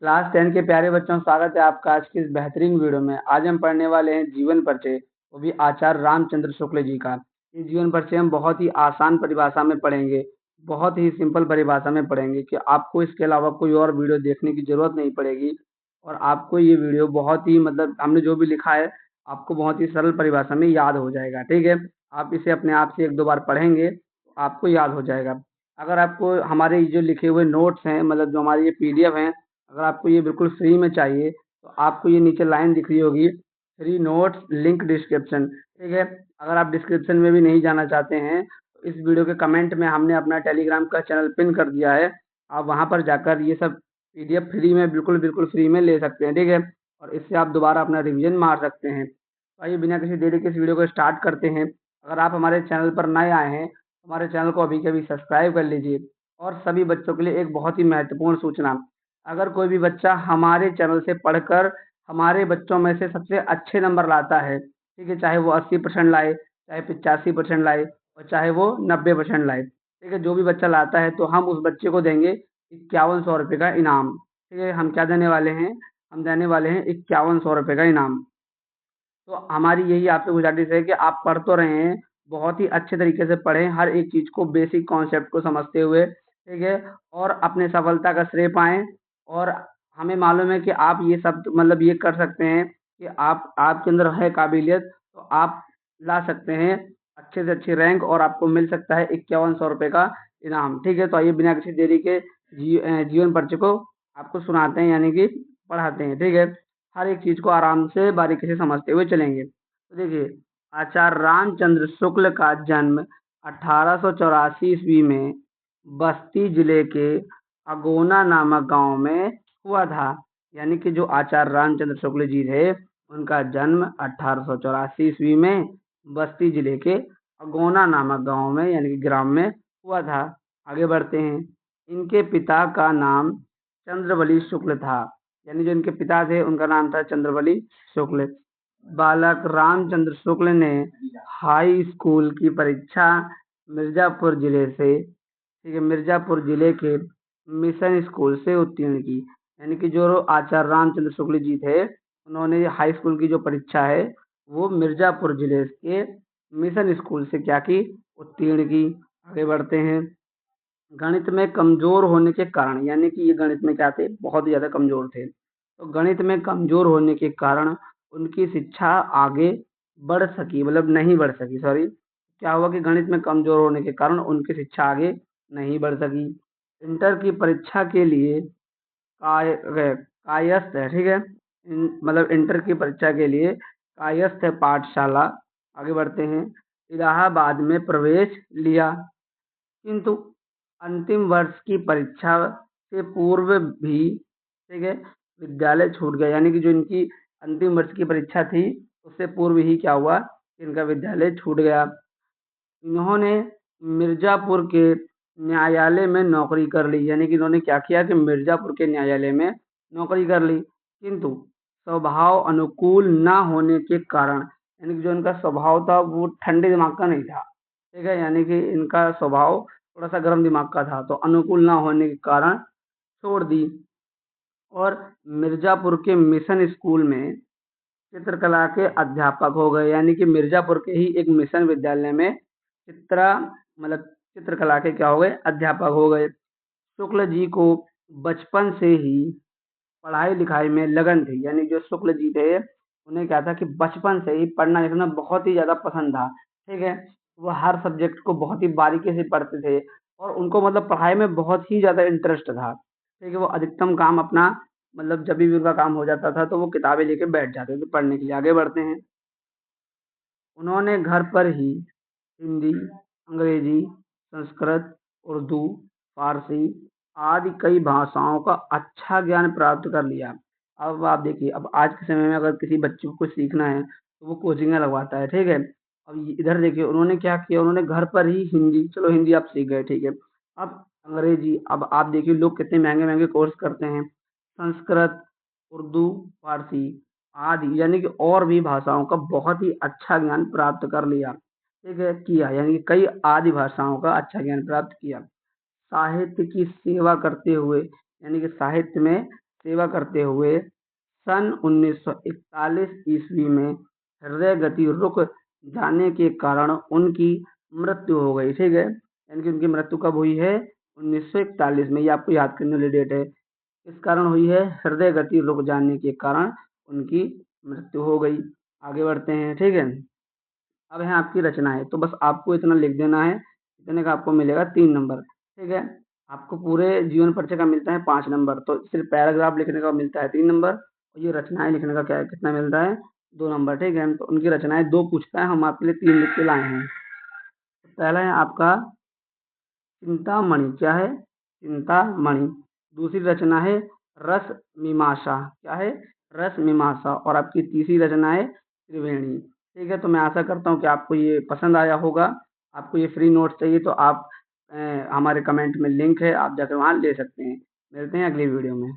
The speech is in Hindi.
क्लास 10 के प्यारे बच्चों, स्वागत है आपका आज की इस बेहतरीन वीडियो में। आज हम पढ़ने वाले हैं जीवन परिचय, वो भी आचार्य रामचंद्र शुक्ल जी का। ये जीवन परिचय हम बहुत ही आसान परिभाषा में पढ़ेंगे, बहुत ही सिंपल परिभाषा में पढ़ेंगे कि आपको इसके अलावा कोई और वीडियो देखने की जरूरत नहीं पड़ेगी। और आपको ये वीडियो बहुत ही मतलब हमने जो भी लिखा है आपको बहुत ही सरल परिभाषा में याद हो जाएगा। ठीक है, आप इसे अपने आप से एक दो बार पढ़ेंगे तो आपको याद हो जाएगा। अगर आपको हमारे ये जो लिखे हुए नोट्स हैं, मतलब जो हमारी ये पीडीएफ हैं, अगर आपको ये बिल्कुल फ्री में चाहिए तो आपको ये नीचे लाइन दिख रही होगी, फ्री नोट्स लिंक डिस्क्रिप्शन। ठीक है, अगर आप डिस्क्रिप्शन में भी नहीं जाना चाहते हैं तो इस वीडियो के कमेंट में हमने अपना टेलीग्राम का चैनल पिन कर दिया है। आप वहां पर जाकर ये सब पीडीएफ फ्री में बिल्कुल बिल्कुल फ्री में ले सकते हैं। ठीक है, और इससे आप दोबारा अपना रिवीजन मार सकते हैं। तो आइए बिना किसी देरी के इस वीडियो को स्टार्ट करते हैं। अगर आप हमारे चैनल पर नए आए हैं तो हमारे चैनल को अभी के अभी सब्सक्राइब कर लीजिए। और सभी बच्चों के लिए एक बहुत ही महत्वपूर्ण सूचना, अगर कोई भी बच्चा हमारे चैनल से पढ़कर हमारे बच्चों में से सबसे अच्छे नंबर लाता है, ठीक है, चाहे वो 80% लाए, चाहे 85% लाए, और चाहे वो 90% लाए, ठीक है, जो भी बच्चा लाता है तो हम उस बच्चे को देंगे 5100 रुपये का इनाम। ठीक है, हम क्या देने वाले हैं, हम देने वाले हैं 5100 रुपये का इनाम। तो हमारी यही आपसे गुजारिश है कि आप पढ़ तो रहे हैं, बहुत ही अच्छे तरीके से पढ़ें, हर एक चीज़ को बेसिक कॉन्सेप्ट को समझते हुए। ठीक है, और अपने सफलता का श्रेय पाएँ। और हमें मालूम है कि आप ये सब मतलब ये कर सकते हैं कि आप आपके अंदर है काबिलियत, तो आप ला सकते हैं अच्छे से अच्छी रैंक और आपको मिल सकता है 5100 रुपये का इनाम। ठीक है, तो आइए बिना किसी देरी के जीवन परिचय को आपको सुनाते हैं, यानी कि पढ़ाते हैं। ठीक है, हर एक चीज को आराम से बारीकी से समझते हुए चलेंगे। तो देखिए, आचार्य रामचंद्र शुक्ल का जन्म 1884 ईस्वी में बस्ती जिले के अगोना नामक गांव में हुआ था। यानी कि जो आचार्य रामचंद्र शुक्ल जी थे, उनका जन्म 1884 ईस्वी में बस्ती जिले के अगोना नामक गांव में यानी कि ग्राम में हुआ था। आगे बढ़ते हैं। इनके पिता का नाम चंद्रबली शुक्ल था, यानी जो इनके पिता थे उनका नाम था चंद्रबली शुक्ल। बालक रामचंद्र शुक्ल ने हाई स्कूल की परीक्षा मिर्जापुर जिले से, ठीक है, मिर्जापुर जिले के मिशन स्कूल से उत्तीर्ण की। यानी कि जो आचार्य रामचंद्र शुक्ल जी थे, उन्होंने हाई स्कूल की जो परीक्षा है वो मिर्जापुर जिले के मिशन स्कूल से क्या की, उत्तीर्ण की। आगे बढ़ते हैं। गणित में कमजोर होने के कारण, यानी कि ये गणित में क्या थे, बहुत ही ज्यादा कमजोर थे। तो गणित में कमजोर होने के कारण उनकी शिक्षा आगे बढ़ सकी, मतलब नहीं बढ़ सकी, सॉरी। क्या हुआ कि गणित में कमजोर होने के कारण उनकी शिक्षा आगे नहीं बढ़ सकी। इंटर की परीक्षा के लिए कायस्थ है, ठीक है, मतलब इंटर की परीक्षा के लिए कायस्थ पाठशाला, आगे बढ़ते हैं, इलाहाबाद में प्रवेश लिया। किंतु अंतिम वर्ष की परीक्षा से पूर्व भी, ठीक है, विद्यालय छूट गया। यानी कि जो इनकी अंतिम वर्ष की परीक्षा थी उससे पूर्व ही क्या हुआ, इनका विद्यालय छूट गया। इन्होंने मिर्जापुर के न्यायालय में नौकरी कर ली। यानी कि इन्होंने क्या किया कि मिर्जापुर के न्यायालय में नौकरी कर ली, किंतु स्वभाव अनुकूल ना होने के कारण, यानी कि जो इनका स्वभाव था वो ठंडे दिमाग का नहीं था। ठीक है, यानी कि इनका स्वभाव थोड़ा सा गर्म दिमाग का था, तो अनुकूल ना होने के कारण छोड़ दी। और मिर्जापुर के मिशन स्कूल में चित्रकला के अध्यापक हो गए। यानी कि मिर्जापुर के ही एक मिशन विद्यालय में मतलब चित्रकला के क्या हो गए, अध्यापक हो गए। शुक्ल जी को बचपन से ही पढ़ाई लिखाई में लगन थी। यानी जो शुक्ल जी थे उन्हें क्या था कि बचपन से ही पढ़ना लिखना बहुत ही ज़्यादा पसंद था। ठीक है, वो हर सब्जेक्ट को बहुत ही बारीकी से पढ़ते थे और उनको मतलब पढ़ाई में बहुत ही ज़्यादा इंटरेस्ट था। ठीक है, वो अधिकतम काम अपना मतलब जब भी उनका काम हो जाता था तो वो किताबें लेके बैठ जाते थे पढ़ने के लिए। आगे बढ़ते हैं। उन्होंने घर पर ही हिंदी, अंग्रेजी, संस्कृत, उर्दू, फारसी आदि कई भाषाओं का अच्छा ज्ञान प्राप्त कर लिया। अब आप देखिए, अब आज के समय में अगर किसी बच्चे को कुछ सीखना है तो वो कोचिंग लगवाता है। ठीक है, अब इधर देखिए उन्होंने क्या किया, उन्होंने घर पर ही हिंदी, चलो हिंदी आप सीख गए, ठीक है, अब अंग्रेजी, अब आप देखिए लोग कितने महंगे महंगे कोर्स करते हैं, संस्कृत, उर्दू, फारसी आदि, यानी कि और भी भाषाओं का बहुत ही अच्छा ज्ञान प्राप्त कर लिया। ठीक है, किया, यानी कि कई आदि भाषाओं का अच्छा ज्ञान प्राप्त किया। साहित्य की सेवा करते हुए, यानी कि साहित्य में सेवा करते हुए सन 1941 ईस्वी में हृदय गति रुक जाने के कारण उनकी मृत्यु हो गई। ठीक है, यानी कि उनकी मृत्यु कब हुई है? 1941 में। ये आपको याद करने वाली डेट है। इस कारण हुई है, हृदय गति रुक जाने के कारण उनकी मृत्यु हो गई। आगे बढ़ते हैं। ठीक है, अब है आपकी रचनाएं। तो बस आपको इतना लिख देना है, इतने का आपको मिलेगा 3 नंबर। ठीक है, आपको पूरे जीवन परिचय का मिलता है 5 नंबर, तो सिर्फ पैराग्राफ लिखने का मिलता है 3 नंबर, और ये रचनाएं लिखने का क्या है, कितना मिलता है? 2 नंबर। ठीक है, तो उनकी रचनाएं 2 पूछता है, हम आपके लिए 3 लिख के लाए हैं। पहला है आपका चिंतामणि। क्या है? चिंतामणि। दूसरी रचना है रस मीमांसा। क्या है? रस मीमांसा। और आपकी तीसरी रचना है त्रिवेणी। ठीक है, तो मैं आशा करता हूँ कि आपको ये पसंद आया होगा। आपको ये फ्री नोट्स चाहिए तो आप हमारे कमेंट में लिंक है, आप जाकर वहाँ ले सकते हैं। मिलते हैं अगली वीडियो में।